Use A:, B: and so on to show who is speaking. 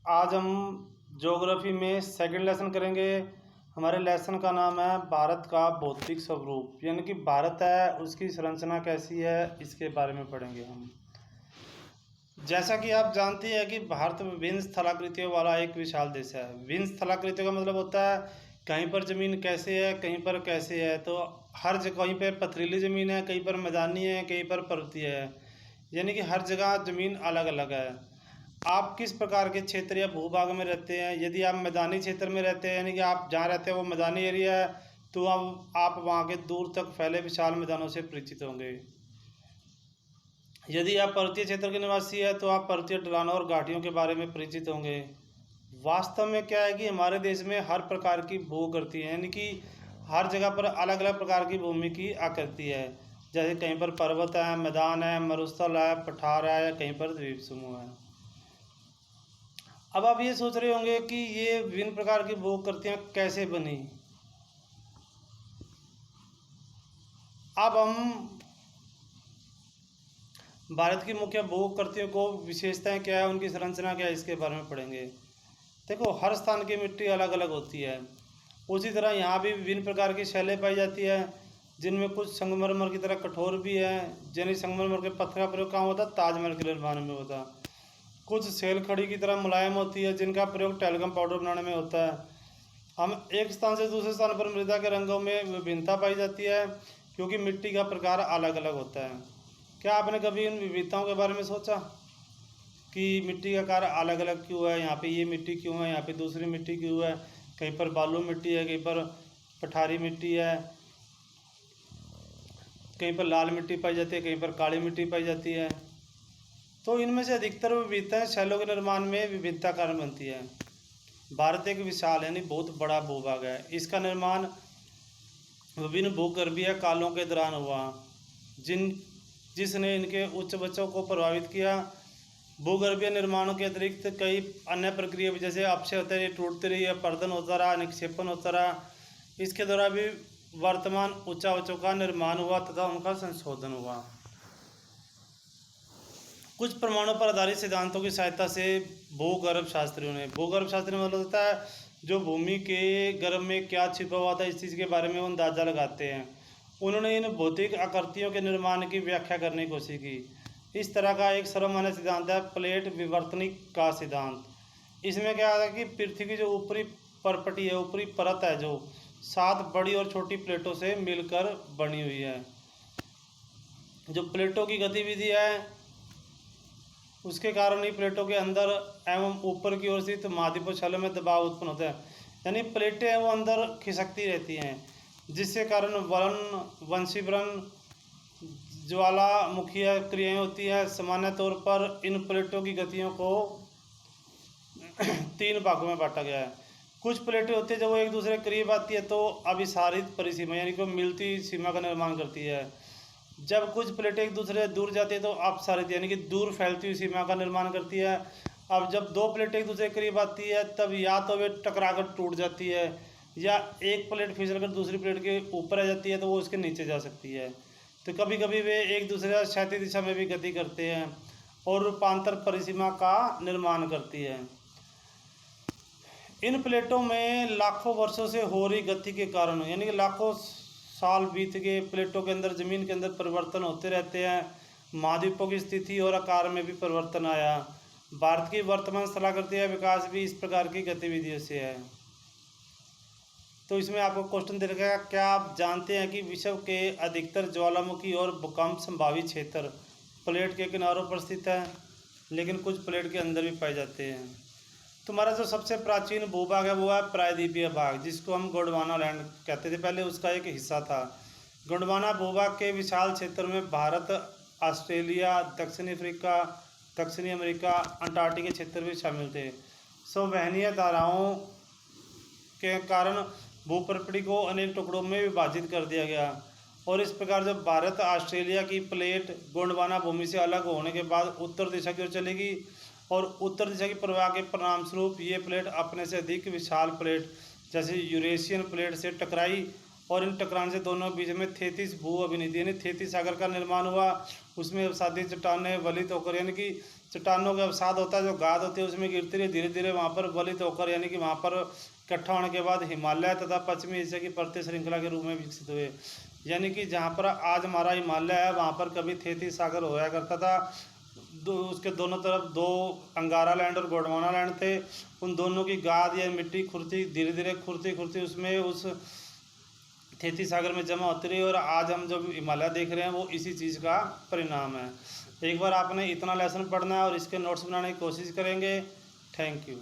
A: आज हम ज्योग्राफी में सेकंड लेसन करेंगे। हमारे लेसन का नाम है भारत का भौतिक स्वरूप, यानी कि भारत है उसकी संरचना कैसी है इसके बारे में पढ़ेंगे हम। जैसा कि आप जानते हैं कि भारत विभिन्न स्थलाकृतियों वाला एक विशाल देश है। विभिन्न स्थलाकृतियों का मतलब होता है कहीं पर ज़मीन कैसे है, कहीं पर कैसे है। तो हर जगह कहीं पर पथरीली ज़मीन है, कहीं पर मैदानी है, कहीं पर पर्वतीय है, यानी कि हर जगह ज़मीन अलग अलग है। आप किस प्रकार के क्षेत्र या भूभाग में रहते हैं? यदि आप मैदानी क्षेत्र में रहते हैं, यानी कि आप जहाँ रहते हैं वो मैदानी एरिया है, तो अब आप वहाँ के दूर तक फैले विशाल मैदानों से परिचित होंगे। यदि आप पर्वतीय क्षेत्र के निवासी हैं तो आप पर्वतीय ढलानों और घाटियों के बारे में परिचित होंगे। वास्तव में क्या है कि हमारे देश में हर प्रकार की भूआकृति है, यानी कि हर जगह पर अलग अलग प्रकार की भूमि की आकृति है। जैसे कहीं पर पर्वत है, मैदान है, मरुस्थल है, पठार है, कहीं पर द्वीप समूह है। अब आप ये सोच रहे होंगे कि ये विभिन्न प्रकार की भूआकृतियाँ कैसे बनी। अब हम भारत की मुख्य भूआकृतियों को विशेषताएं क्या है, उनकी संरचना क्या है, इसके बारे में पढ़ेंगे। देखो, हर स्थान की मिट्टी अलग अलग होती है। उसी तरह यहाँ भी विभिन्न प्रकार की शैलें पाई जाती है, जिनमें कुछ संगमरमर की तरह कठोर भी है। यानी संगमरमर के पत्थर का प्रयोग कहाँ होता है? ताजमहल के निर्माण में होता है। कुछ सेल खड़ी की तरह मुलायम होती है, जिनका प्रयोग टेलगम पाउडर बनाने में होता है। हम एक स्थान से दूसरे स्थान पर मृदा के रंगों में विभिन्नता पाई जाती है, क्योंकि मिट्टी का प्रकार अलग अलग होता है। क्या आपने कभी इन विविधताओं के बारे में सोचा कि मिट्टी का कार्य अलग अलग क्यों है? यहाँ पे ये मिट्टी क्यों है, यहाँ पे दूसरी मिट्टी क्यों है? कहीं पर बालू मिट्टी है, कहीं पर पठारी मिट्टी है, कहीं पर लाल मिट्टी पाई जाती है, कहीं पर काली मिट्टी पाई जाती है। तो इनमें से अधिकतर विविधताएं शैलों के निर्माण में विविधता कारण बनती है। भारत एक विशाल यानी बहुत बड़ा भूभाग है। इसका निर्माण विभिन्न भूगर्भीय कालों के दौरान हुआ, जिसने इनके उच्च बच्चों को प्रभावित किया। भूगर्भीय निर्माणों के अतिरिक्त कई अन्य प्रक्रिया भी, जैसे अपक्षय होते रही, टूटती रही, अपरदन होता रहा, निक्षेपण होता रहा। इसके द्वारा भी वर्तमान उच्चावचों का निर्माण हुआ तथा उनका संशोधन हुआ। कुछ प्रमाणों पर आधारित सिद्धांतों की सहायता से भूगर्भ शास्त्रियों ने, भूगर्भ शास्त्री मतलब होता है जो भूमि के गर्भ में क्या छिपा हुआ था इस चीज़ के बारे में वो अंदाजा लगाते हैं। उन्होंने इन भौतिक आकृतियों के निर्माण की व्याख्या करने की कोशिश की। इस तरह का एक सर्वमान्य सिद्धांत है प्लेट विवर्तनिक का सिद्धांत। इसमें क्या है कि पृथ्वी की जो ऊपरी परपटी है, ऊपरी परत है, जो 7 बड़ी और छोटी प्लेटों से मिलकर बनी हुई है। जो प्लेटों की गतिविधि है उसके कारण ही प्लेटों के अंदर एवं ऊपर की ओर स्थित महाद्वीपों में दबाव उत्पन्न होता है। यानी प्लेटें वो अंदर खिसकती रहती हैं, जिसके कारण वंशीवरण ज्वालामुखी क्रियाएं होती है। सामान्य तौर पर इन प्लेटों की गतियों को 3 भागों में बांटा गया है। कुछ प्लेटें होती है जब वो एक दूसरे के करीब आती है तो अभिसारित परिसीमा यानी कि मिलती सीमा का निर्माण करती है। जब कुछ प्लेटें एक दूसरे से दूर जाती है तो अपसारित यानी कि दूर फैलती हुई सीमा का निर्माण करती है। अब जब 2 प्लेटें एक दूसरे के करीब आती है तब या तो वे टकराकर टूट जाती है, या एक प्लेट फिसलकर दूसरी प्लेट के ऊपर आ जाती है तो वो उसके नीचे जा सकती है। तो कभी कभी वे एक दूसरे से क्षैतिज दिशा में भी गति करते हैं और रूपांतर परिसीमा का निर्माण करती है। इन प्लेटों में लाखों वर्षों से हो रही गति के कारण, यानी कि लाखों साल बीत गए, प्लेटों के अंदर ज़मीन के अंदर परिवर्तन होते रहते हैं। महाद्वीपों की स्थिति और आकार में भी परिवर्तन आया। भारत की वर्तमान स्थलाकृति का विकास भी इस प्रकार की गतिविधियों से है। तो इसमें आपको क्वेश्चन दे रखा है, क्या आप जानते हैं कि विश्व के अधिकतर ज्वालामुखी और भूकंप संभावित क्षेत्र प्लेट के किनारों पर स्थित है, लेकिन कुछ प्लेट के अंदर भी पाए जाते हैं। तुम्हारा जो सबसे प्राचीन भूभाग है वो है प्रायद्वीपीय भाग, जिसको हम गोंडवाना लैंड कहते थे पहले, उसका एक हिस्सा था। गोंडवाना भूभाग के विशाल क्षेत्र में भारत, ऑस्ट्रेलिया, दक्षिणी अफ्रीका, दक्षिणी अमेरिका, अंटार्कटिक क्षेत्र भी शामिल थे। संवहनीय धाराओं के कारण भूप्रपटी को अनेक टुकड़ों में विभाजित कर दिया गया, और इस प्रकार जब भारत ऑस्ट्रेलिया की प्लेट गोंडवाना भूमि से अलग होने के बाद उत्तर दिशा की ओर चलेगी, और उत्तर दिशा की प्रवाह के परिणामस्वरूप ये प्लेट अपने से अधिक विशाल प्लेट जैसे यूरेशियन प्लेट से टकराई, और इन टकराने से दोनों बीच में 33 भू अभिनीति यानी 33 सागर का निर्माण हुआ। उसमें अवसादी चट्टानें वलित होकर, यानी कि चट्टानों का अवसाद होता है, जो गाद होती है उसमें गिरती रही, धीरे धीरे वहाँ पर वलित होकर, यानी कि वहाँ पर इकट्ठा होने के बाद हिमालय तथा पश्चिमी एशिया की परतीय श्रृंखला के रूप में विकसित हुए। यानी कि जहाँ पर आज हमारा हिमालय है वहाँ पर कभी थेती सागर होया करता था। उसके दोनों तरफ दो अंगारा लैंड और गोंडवाना लैंड थे। उन दोनों की गाद या मिट्टी खुरती, धीरे धीरे खुरती खुरती उसमें उस थेती सागर में जमा होती रही, और आज हम जो हिमालय देख रहे हैं वो इसी चीज़ का परिणाम है। एक बार आपने इतना लेसन पढ़ना है और इसके नोट्स बनाने की कोशिश करेंगे। Thank you.